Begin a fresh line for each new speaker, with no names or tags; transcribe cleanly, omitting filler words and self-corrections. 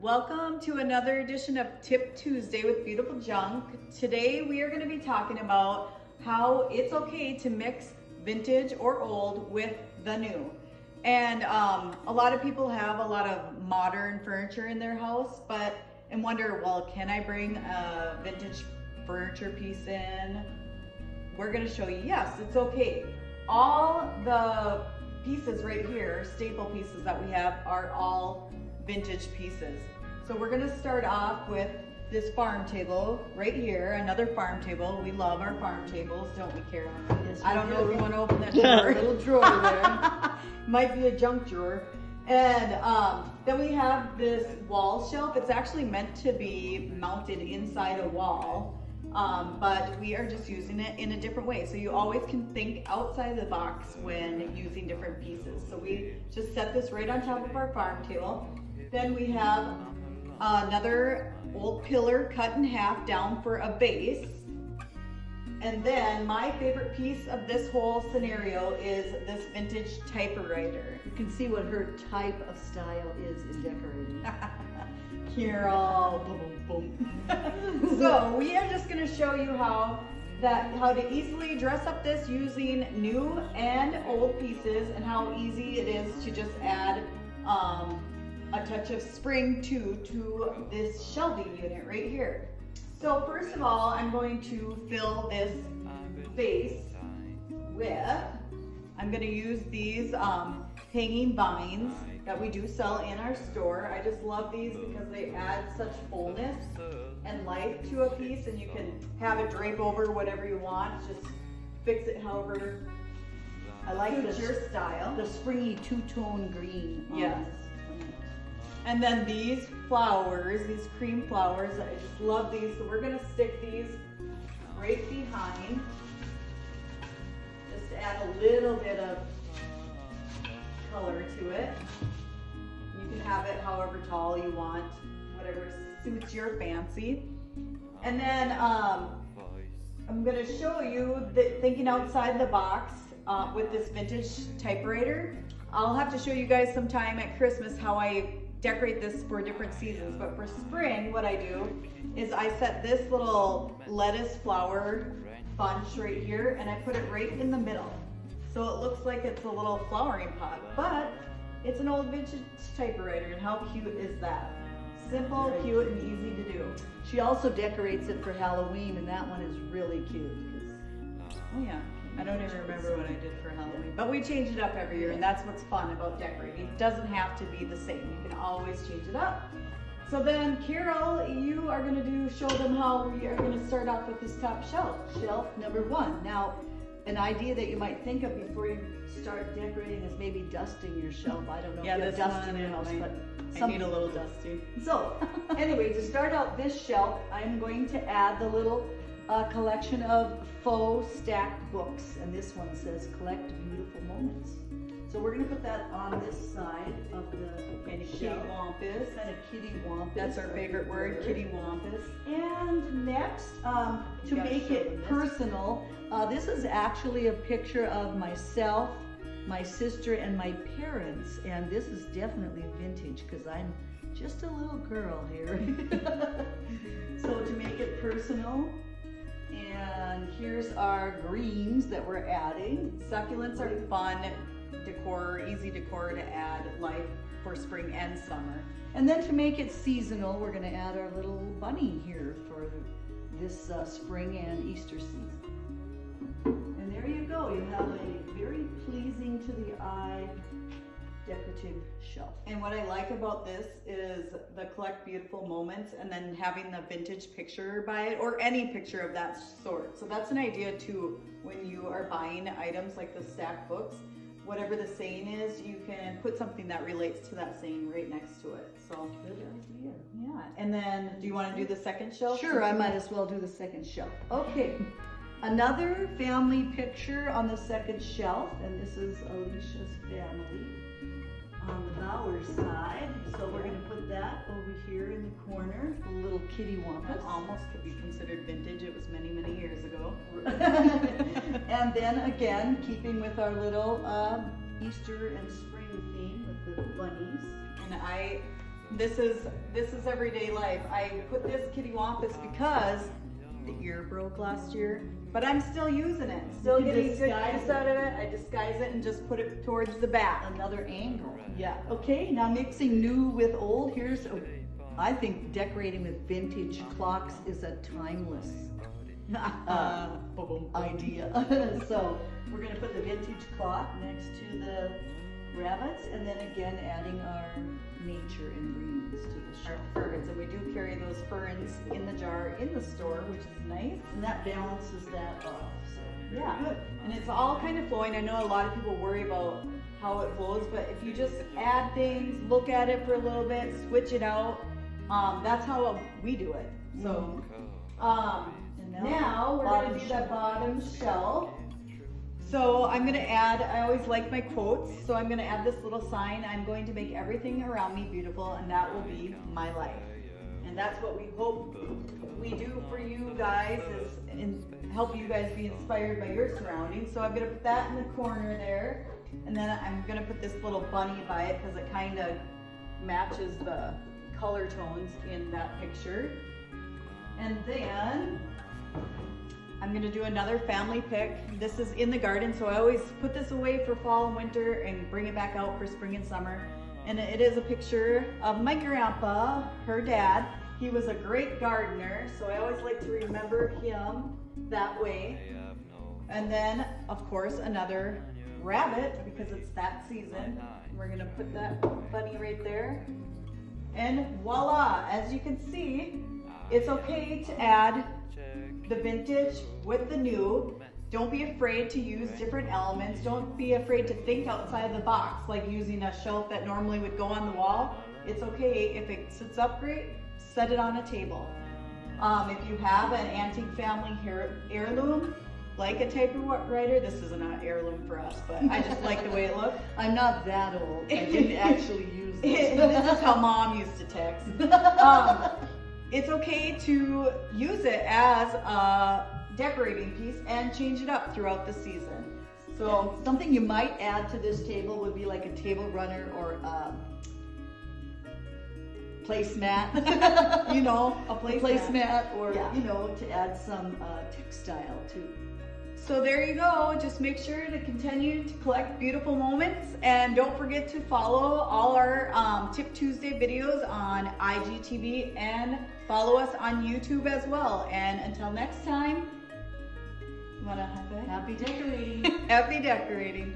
Welcome to another edition of Tip Tuesday with Beautiful Junk. Today we are going to be talking about how it's okay to mix vintage or old with the new. And a lot of people have a lot of modern furniture in their house, and wonder, well, can I bring a vintage furniture piece in? We're going to show you, yes, it's okay. All the pieces right here, staple pieces that we have, are all vintage pieces. So we're gonna start off with this farm table right here, another farm table. We love our farm tables, don't we, Carolyn?
Yes,
I don't know if
do.
you want to open that drawer.
A little drawer there.
Might be a junk drawer. And then we have this wall shelf. It's actually meant to be mounted inside a wall, but we are just using it in a different way. So you always can think outside the box when using different pieces. So we just set this right on top of our farm table. Then we have another old pillar cut in half down for a base. And then my favorite piece of this whole scenario is this vintage typewriter.
You can see what her type of style is in decorating.
Carol, boom, boom. So we are just going to show you how to easily dress up this using new and old pieces, and how easy it is to just add a touch of spring to this shelving unit right here. So first of all, I'm going to fill this base with, I'm going to use these hanging vines that we do sell in our store. I just love these because they add such fullness and life to a piece, and you can have it drape over whatever you want. Just fix it however
I like
suits your style.
the springy two-tone green.
Yes. And then these flowers, these cream flowers, I just love these. So we're gonna stick these right behind, just to add a little bit of color to it. You can have it however tall you want, whatever suits your fancy. And then I'm gonna show you that thinking outside the box with this vintage typewriter. I'll have to show you guys sometime at Christmas how I decorate this for different seasons, but for spring what I do is I set this little lettuce flower bunch right here and I put it right in the middle, so it looks like it's a little flowering pot, but it's an old vintage typewriter. And how cute is that? Simple, cute, and easy to do.
She also decorates it for Halloween, and that one is really cute.
Oh yeah, I don't even remember what I did for Halloween, but we change it up every year, and that's what's fun about decorating. It doesn't have to be the same. You can always change it up. So then, Carol, you are going to show them how we are going to start off with this top shelf.
Shelf number one. Now, an idea that you might think of before you start decorating is maybe dusting your shelf. I don't know
Yeah,
if you have
this
dust in your house, but
I need a little dusty.
So, anyway, to start out this shelf, I'm going to add the little collection of faux stacked books, and this one says Collect Beautiful Moments. So we're going to put that on this side of the
Kitty wampus.
Kind of kitty wampus.
That's our favorite word, kitty wampus.
And next, to make it personal, this is actually a picture of myself, my sister, and my parents, and this is definitely vintage because I'm just a little girl here. So to make it personal, and here's our greens that we're adding.
Succulents are fun decor, easy decor to add life for spring and summer.
And then to make it seasonal, we're going to add our little bunny here for this spring and Easter season. And there you go. You have a very pleasing to the eye decorative shelf.
And what I like about this is the Collect Beautiful Moments, and then having the vintage picture by it, or any picture of that sort. So that's an idea too, when you are buying items like the stacked books, whatever the saying is, you can put something that relates to that saying right next to it. So
Good idea.
yeah. And then, do you want to do the second shelf?
Sure, I might as well do the second shelf. Okay, another family picture on the second shelf, and this is Alicia's family on the Bowers side. So we're going to put that over here in the corner, a little kitty
That
wampus.
almost could be considered vintage. It was many, many years ago.
And then again, keeping with our little Easter and spring theme with the bunnies.
And I This is everyday life. I put this kitty wampus because the ear broke last year, but I'm still using it. Still
You can
getting good
disguise
use out of it. I disguise it and just put it towards the back.
Another angle.
Yeah.
Okay, now mixing new with old. I think decorating with vintage clocks is a timeless idea. So we're gonna put the vintage clock next to the rabbits, and then again adding our nature and greens to the
Our
shelf.
ferns, and we do carry those ferns in the jar in the store, which is nice.
And that balances that off. So
Yeah,
good.
and it's all kind of flowing. I know a lot of people worry about how it flows, but if you just add things, look at it for a little bit, switch it out, that's how we do it. So,
And
now we're gonna do the bottom shelf. So I'm gonna add, I always like my quotes, so I'm gonna add this little sign. I'm going to make everything around me beautiful, and that will be my life. And that's what we hope we do for you guys, is help you guys be inspired by your surroundings. So I'm gonna put that in the corner there, and then I'm gonna put this little bunny by it because it kind of matches the color tones in that picture. And then I'm gonna do another family pick. This is in the garden, so I always put this away for fall and winter and bring it back out for spring and summer. And it is a picture of my grandpa, her dad. He was a great gardener, so I always like to remember him that way. And then, of course, another rabbit, because it's that season. We're gonna put that bunny right there. And voila, as you can see, it's okay to add the vintage with the new. Don't be afraid to use different elements. Don't be afraid to think outside the box, like using a shelf that normally would go on the wall. It's okay if it sits up great, set it on a table. If you have an antique family heirloom, like a typewriter, this isn't an heirloom for us, but I just like the way it looks.
I'm not that old. I didn't actually use this.
This is how mom used to text. It's okay to use it as a decorating piece and change it up throughout the season. So
Something you might add to this table would be like a table runner or a placemat.
you know, a
A
placemat.
placemat, or
Yeah.
to add some textile too.
So there you go. Just make sure to continue to collect beautiful moments, and don't forget to follow all our Tip Tuesday videos on IGTV, and follow us on YouTube as well. And until next time, you wanna have a
Happy decorating.
happy decorating.